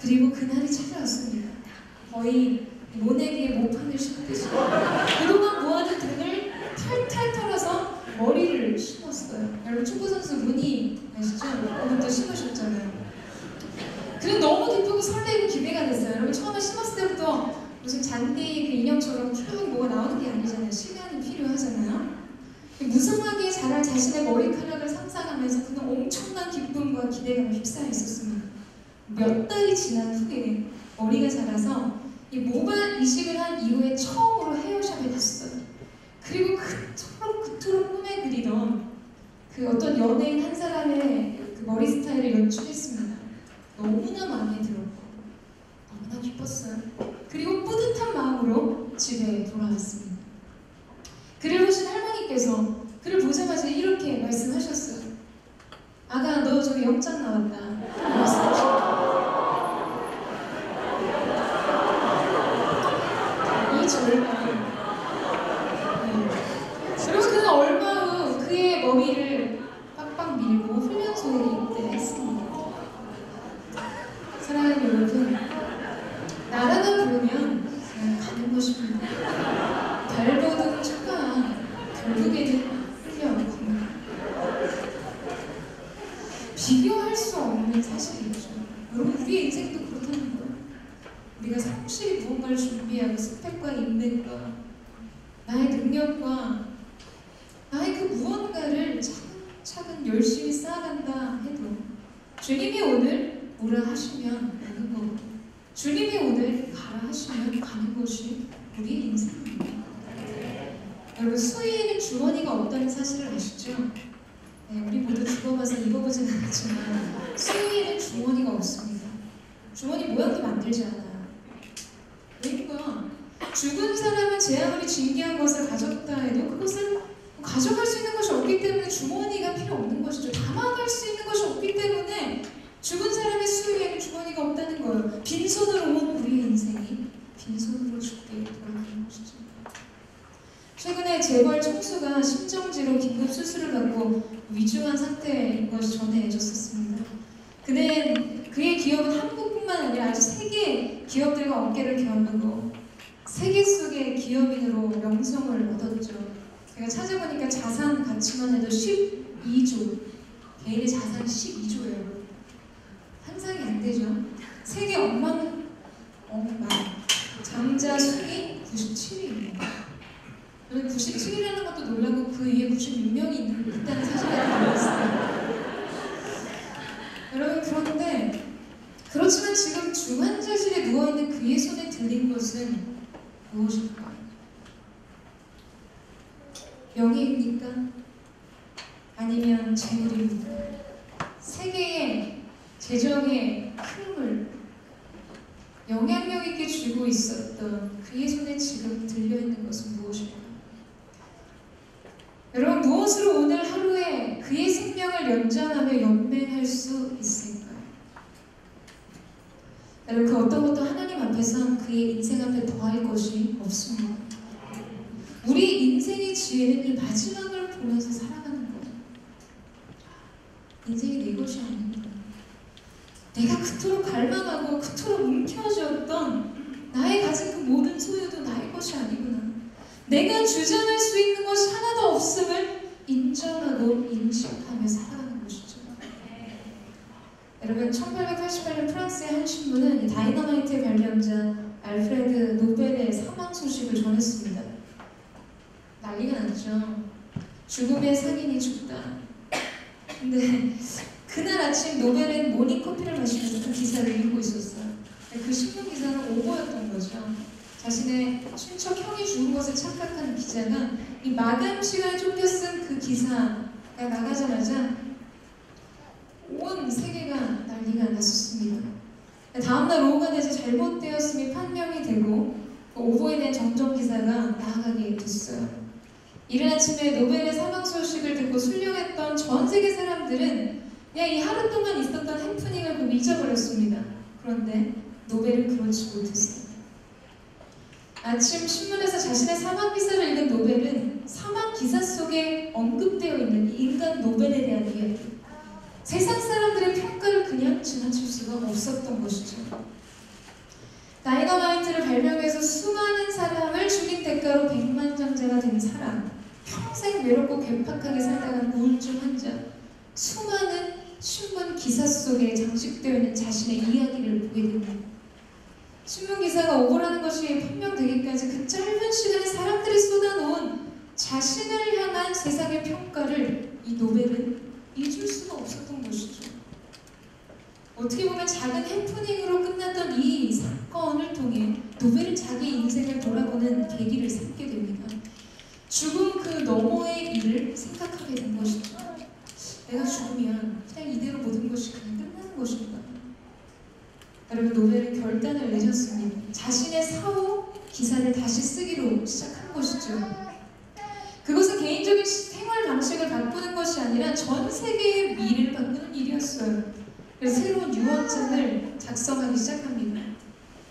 Speaker 2: 그리고 그날이 찾아왔습니다. 거의 모내기에 모판을 심듯이 그동안 모아둔 돈을 탈탈 털어서 머리를 심었어요. 여러분 축구선수 문희 아시죠? 오늘도 심으셨잖아요. 그래서 너무 기쁘고 설레고 기대가 됐어요. 여러분 처음에 심었을 때부터 무슨 잔디 그 인형처럼 쭉 뭐가 나오는 게 아니잖아요. 시간이 필요하잖아요. 무성하게 자랄 자신의 머리카락을 상상하면서 그는 엄청난 기쁨과 기대감에 휩싸여 있었습니다. 몇 달이 지난 후에 머리가 자라서 이 모발 이식을 한 이후에 처음으로 헤어샵에 갔어요. 그리고 그토록 꿈에 그리던 그 어떤 연예인 한 사람의 그 머리 스타일을 연출했습니다. 너무나 마음에 들었고 너무나 기뻤어요. 그리고 뿌듯한 마음으로 집에 돌아왔습니다. 그를 보신 할머니께서 그를 보자마자 이렇게 말씀하셨어요. 아가 너 저기 영장 나왔다. 이 절망. 그리고 그는 얼마 후 그의 머리를 빡빡 밀고 훈련소에 입대했습니다. 사랑하는 여러분, 나라가 부르면 그냥 가는 것입니다. 발버둥 쳐가 결국에는 훈련입니다. 비교할 수 없는 사실이죠. 여러분 우리의 인생도 그렇다는 거예요. 우리가 성실히 무언가를 준비하고 스펙과 인맥과 나의 능력과 나의 그 무언가를 차근차근 열심히 쌓아간다 해도 주님이 오늘 오라 하시면 오는 거고 주님이 오늘 가라 하시면 가는 것이 우리의 인생입니다. 여러분 수위에는 주머니가 없다는 사실을 아시죠? 네, 우리 모두 죽어봐서 입어보진 않았지만 수위에는 주머니가 없습니다. 주머니 모양도 만들지 않아요. 왜일까요? 죽은 사람은 제 아무리 진귀한 것을 가졌다 해도 그것을 가져갈 수 있는 것이 없기 때문에 주머니가 필요 없는 것이죠. 담아갈 수 있는 것이 없기 때문에 죽은 사람의 수위에는 주머니가 없다는 거예요. 빈손으로 온 우리의 인생이 빈손으로 죽게 돌아가는 것이죠. 최근에 재벌 총수가 심정지로 긴급 수술을 받고 위중한 상태인 것이 전해졌었습니다. 그의 기업은 한국뿐만 아니라 아주 세계 기업들과 어깨를 겨누고 세계 속의 기업인으로 명성을 얻었죠. 제가 찾아보니까 자산 가치만 해도 12조, 개인의 자산이 12조예요. 상상이 안 되죠? 세계 억만 장자 순위 97위입니다. 97이라는 것도 놀라고 그 위에 96명이 있다는 사실을 알았어요. 여러분 그런데 그렇지만 지금 중환자실에 누워있는 그의 손에 들린 것은 무엇일까? 명예입니까? 아니면 재물입니까? 세계의 재정의 흐름을 영향력 있게 쥐고 있었던 그의 손에 지금 들려있는 것은 무엇일까? 여러분 무엇으로 오늘 하루에 그의 생명을 연장하며 연맹할 수 있을까요? 여러분 그 어떤 것도 하나님 앞에선 그의 인생 앞에 더할 것이 없습니다. 우리 인생의 지혜는 이 마지막을 보면서 살아가는 거예요. 인생이 내 것이 아닙니다. 내가 그토록 갈망하고 그토록 움켜쥐었던 나의 가진 그 모든 소유도 나의 것이 아니구나. 내가 주장할 수 있는 것이 하나도 없음을 인정하고 인식하며 살아가는 것이죠. 여러분 1888년 프랑스의 한 신문은 다이너마이트의 발견자 알프레드 노벨의 사망 소식을 전했습니다. 난리가 났죠. 죽음의 상인이 죽다. 근데 그날 아침 노벨은 모닝커피를 마시면서 그 기사를 읽고 있었어요. 그 신문 기사는 오보였던 거죠. 자신의 친척 형이 죽은 것을 착각한 기자가 이 마감 시간에 쫓겨 쓴 그 기사가 나가자마자 온 세계가 난리가 났었습니다. 다음날 오후가 되자 잘못되었음이 판명이 되고 그 오보에 대한 정정 기사가 나아가게 됐어요. 이른 아침에 노벨의 사망 소식을 듣고 순령했던 전 세계 사람들은 그냥 이 하루 동안 있었던 해프닝을 잊어버렸습니다. 그런데 노벨은 그렇지 못했어요. 아침 신문에서 자신의 사망 기사를 읽은 노벨은 사망 기사 속에 언급되어 있는 이 인간 노벨에 대한 이야기, 세상 사람들의 평가를 그냥 지나칠 수가 없었던 것이죠. 다이너마이트를 발명해서 수많은 사람을 죽인 대가로 백만장자가 된 사람, 평생 외롭고 괴팍하게 살다간 우울증 환자, 수많은 신문 기사 속에 장식되어 있는 자신의 이야기를 보게 됩니다. 신문 기사가 오보라는 것이 판명되기까지 그 짧은 시간에 사람들이 쏟아놓은 자신을 향한 세상의 평가를 이 노벨은 잊을 수가 없었던 것이죠. 어떻게 보면 작은 해프닝으로 끝났던 이 사건을 통해 노벨은 자기 인생을 돌아보는 계기를 삼게 됩니다. 죽음 그 너머의 일을 생각하게 된 것이죠. 내가 죽으면 그냥 이대로 모든 것이 그냥 끝나는 것인가? 여러분, 노벨은 결단을 내렸습니다. 자신의 사후 기사를 다시 쓰기로 시작한 것이죠. 그것은 개인적인 생활 방식을 바꾸는 것이 아니라 전 세계의 미래를 바꾸는 일이었어요. 그래서 새로운 유언장을 작성하기 시작합니다.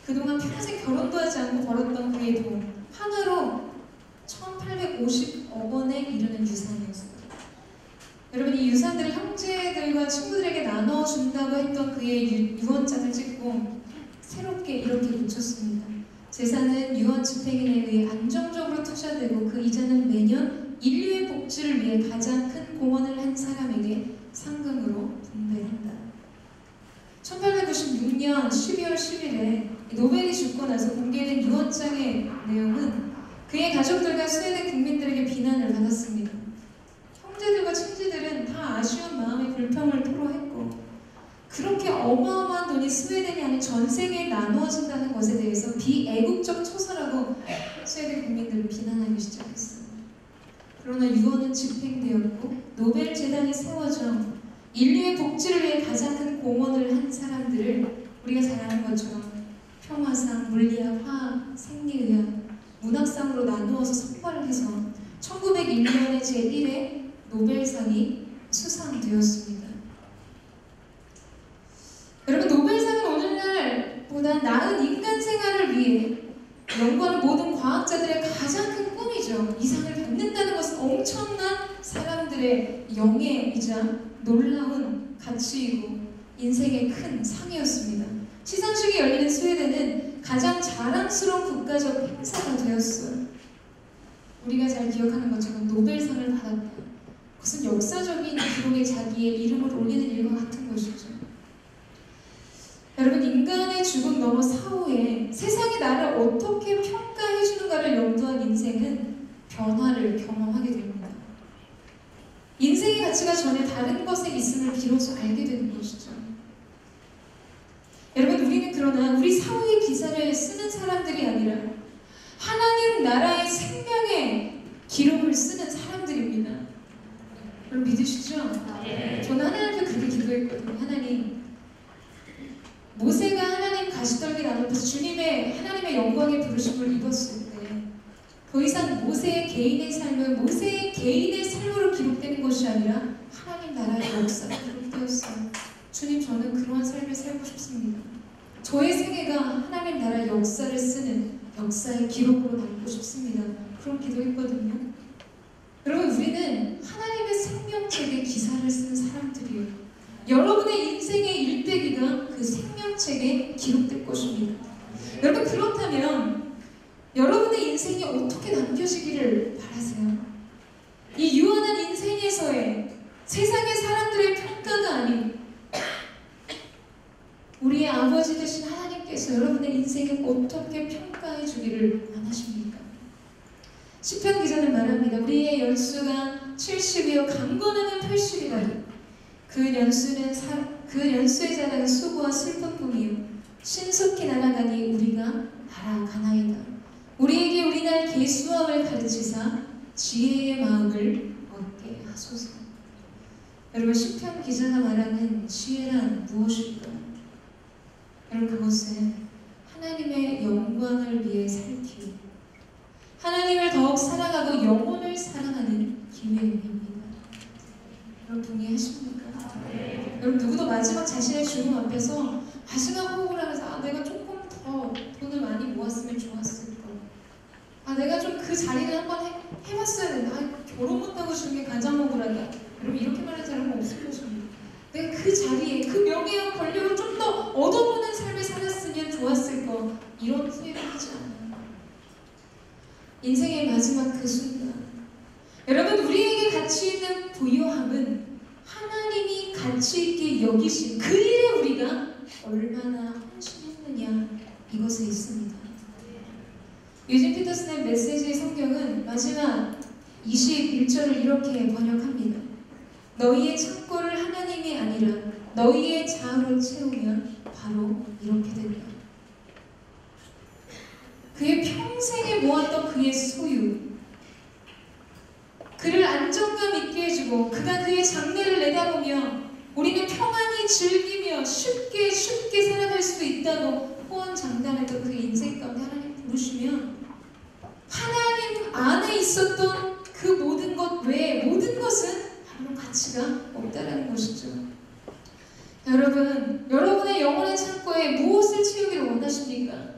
Speaker 2: 그동안 평생 결혼도 하지 않고 벌었던 그의 돈 하나로 1850억 원에 이르는 유산이었습니다. 여러분, 이 유산들을 형제들과 친구들에게 나눠준다고 했던 그의 유언장을 찍고 새롭게 이렇게 붙였습니다. 재산은 유언 집행인에 의해 안정적으로 투자되고 그 이자는 매년 인류의 복지를 위해 가장 큰 공헌을 한 사람에게 상금으로 분배한다. 1896년 12월 10일에 노벨이 죽고 나서 공개된 유언장의 내용은 그의 가족들과 스웨덴 국민들에게 비난을 받았습니다. 형제들과 친지들은 다 아쉬운 마음의 불평을 토로했고, 그렇게 어마어마한 돈이 스웨덴이 아닌 전 세계에 나누어진다는 것에 대해서 비애국적 초사라고 스웨덴 국민들을 비난하기 시작했어요. 그러나 유언은 집행되었고 노벨 재단이 세워져 인류의 복지를 위해 가장 큰 공헌을 한 사람들을 우리가 잘 아는 것처럼 평화상, 물리학, 화학, 생리의학, 문학상으로 나누어서 선발을 해서 1901년에 제1회 노벨상이 수상되었습니다. 여러분, 노벨상은 오늘날보다 나은 인간 생활을 위해 연구하는 모든 과학자들의 가장 큰 꿈이죠. 이 상을 받는다는 것은 엄청난 사람들의 영예이자 놀라운 가치이고 인생의 큰 상이었습니다. 시상식이 열리는 스웨덴은 가장 자랑스러운 국가적 행사가 되었어요. 우리가 잘 기억하는 것처럼 노벨상을 받았다. 그것은 역사적인 기록에 자기의 이름을 올리는 일과 같은 것이죠. 여러분, 인간의 죽음 넘어 사후에 세상이 나를 어떻게 평가해주는가를 염두한 인생은 변화를 경험하게 됩니다. 인생의 가치가 전혀 다른 것에 있음을 비로소 알게 되는 것이죠. 여러분, 우리는 그러나 우리 사후의 기사를 쓰는 사람들이 아니라 하나님 나라의 생명의 기록을 쓰는 사람들입니다. 여러분, 믿으시죠? 저는 하나님 앞에 그렇게 기도했거든요. 하나님, 모세가 하나님 가시떨기 나무 앞에서 하나님의 영광의 부르심을 입었을 때 더 이상 모세의 개인의 삶은 모세의 개인의 삶으로 기록되는 것이 아니라 하나님 나라의 역사가 기록되었어요. 주님, 저는 그러한 삶을 살고 싶습니다. 저의 생애가 하나님 나라의 역사를 쓰는 역사의 기록으로 남고 싶습니다. 그런 기도했거든요. 여러분, 우리는 하나님의 생명책에 기사를 쓰는 사람들이에요. 여러분의 인생의 일대기가 그 생명책에 기록될 것입니다. 여러분, 그렇다면 여러분의 인생이 어떻게 남겨지기를 바라세요? 이 유한한 인생에서의 세상의 사람들의 평가가 아닌 우리의 아버지 되신 하나님께서 여러분의 인생을 어떻게 평가해 주기를 원하십니까? 시편 기자는 말합니다. 우리의 연수가 70이요 강건함은 80이라도 그 연수의 자락은 수고와 슬픔뿐이요 신속히 날아가니 우리가 날아가나이다. 우리에게 우리날 계수함을 가르치사 지혜의 마음을 얻게 하소서. 여러분, 시편 기자가 말하는 지혜란 무엇일까요? 여러분, 그것은 하나님의 영광을 위해 살기, 하나님을 더욱 사랑하고 영혼을 사랑하는 기회입니다. 여러분, 동의하십니까? 여러분, 누구도 마지막 자신의 죽음 앞에서 마지막 호흡을 하면서 내가 조금 더 돈을 많이 모았으면 좋았을 걸, 명예와 권력을 좀 더 얻어보는 삶을 살았으면 좋았을 거, 이런 후회를 하지 않아요. 인생의 마지막 그 순간, 여러분, 우리에게 가치 있는 부요함은 하나님이 가치 있게 여기신 그 일에 우리가 얼마나 헌신했느냐, 이것에 있습니다. 유진 피터슨의 메시지 성경은 마지막 21절을 이렇게 번역합니다. 너희의 창고를 하나님이 아니라 너희의 자아로 채우면 바로 이렇게 된다. 그의 평생에 모았던 그의 소유, 그를 안정감 있게 해주고 그가 그의 장래를 내다보며 우리는 평안히 즐기며 쉽게 살아갈 수도 있다고 호언장담했던 그 인생 가운데 하나님 부르시면 하나님 안에 있었던 그 모든 것 외에 모든 것은 아무런 가치가 없다라는 것이죠. 여러분, 여러분의 영혼의 창고에 무엇을 채우기를 원하십니까?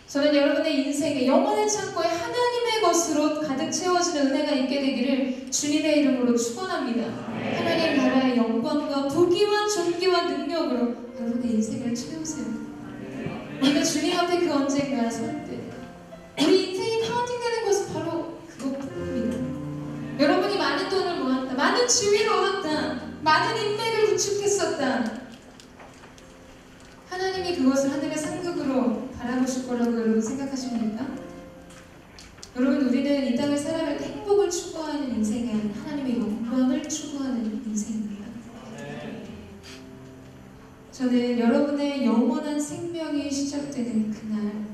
Speaker 2: 저는 여러분의 인생에 영혼의 창고에 하나님의 것으로 가득 채워지는 은혜가 있게 되기를 주님의 이름으로 축원합니다. 하나님 나라의 영광과 부귀와 존귀와 능력으로 여러분의 인생을 채우세요. 우리가 주님 앞에 그 언젠가 설 때 우리 인생이 카운팅되는 것은 바로 그것뿐입니다. 여러분이 많은 돈을 모았다, 많은 지위를 얻었다, 많은 인맥을 구축했었다, 하나님이 그것을 하늘의 상급으로 바라보실 거라고 여러분 생각하십니까? 여러분, 우리는 이 땅을 살아갈 때 행복을 추구하는 인생이 아닌 하나님의 영광을 추구하는 인생입니다. 저는 여러분의 영원한 생명이 시작되는 그날,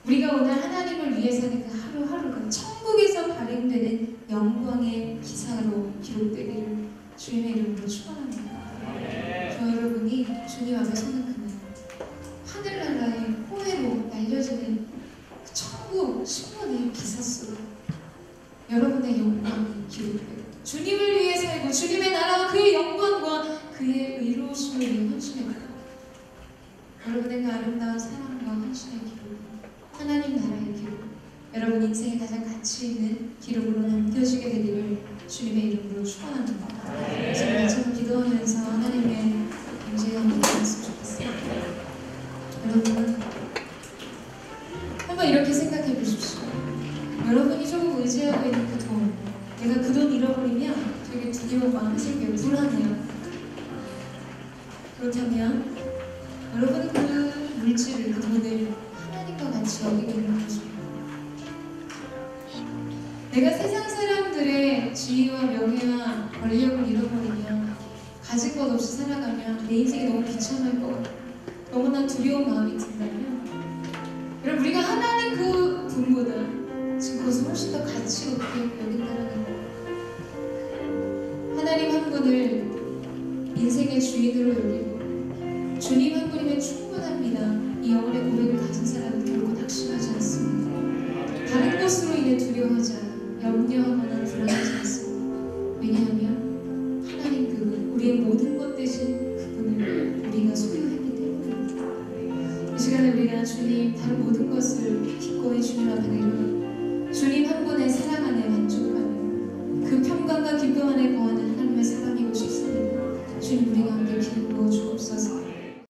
Speaker 2: 우리가 오늘 하나님을 위해 사는 그 하루하루가 천국에서 발행되는 영광의 기사로 기록되기를 주님의 이름으로 축원합니다. 저 여러분이 주님 앞에 서는 그날, 하늘나라의 호혜로 날려지는 그 천국 신문의 기사 속에 여러분의 영광이 기록되고 주님을 위해 살고 주님의 나라와 그의 영광과 그의 의로우심을 위해 헌신했고 여러분의 그 아름다운 사랑과 헌신의 기록, 하나님 나라의 기록, 여러분 인생의 가장 가치 있는 기록으로 남겨지게 되기를 주님의 이름으로 축원합니다. 지금 좀 기도하면서 하나님의 임재가 임했으면 좋겠어요. 여러분, 한번 이렇게 생각해 보십시오. 여러분이 조금 의지하고 있는 그 돈, 내가 그 돈 잃어버리면 되게 두려운 마음이 생겨요. 불안해요. 그렇다면 여러분은 그 물질을, 그 돈을 하나님과 같이 여기게 되는 것입니다. 내가 세상 사람들의 지위와 명예와 권력을 잃어버리면, 가진 것 없이 살아가면 내 인생이 너무 비참할 것 같고 너무나 두려운 마음이 든다면, 여러분, 우리가 하나님 그 분보다 지금 그것을 훨씬 더 가치 있게 여긴다는 것, 하나님 한 분을 인생의 주인으로 여기고 주님 한 분이면 충분합니다. 이 영혼의 고백을 가진 사람은 결코 낙심하지 않습니다. 다른 것으로 인해 두려워하지 않아 염려하거나 불안하지 않습니다. 왜냐하면 하나님 그분, 우리의 모든 것 대신 그분을 우리가 소유했기 때문입니다. 이 시간에 우리가 주님, 다른 모든 것을 기꺼이 주님 앞에 내려 주님 한 분의 사랑 안에 만족하는 그 평강과 기쁨 안에 거하는 하나님의 사람이고 싶습니다. 주님, 우리 가운데 기름 부어 주옵소서.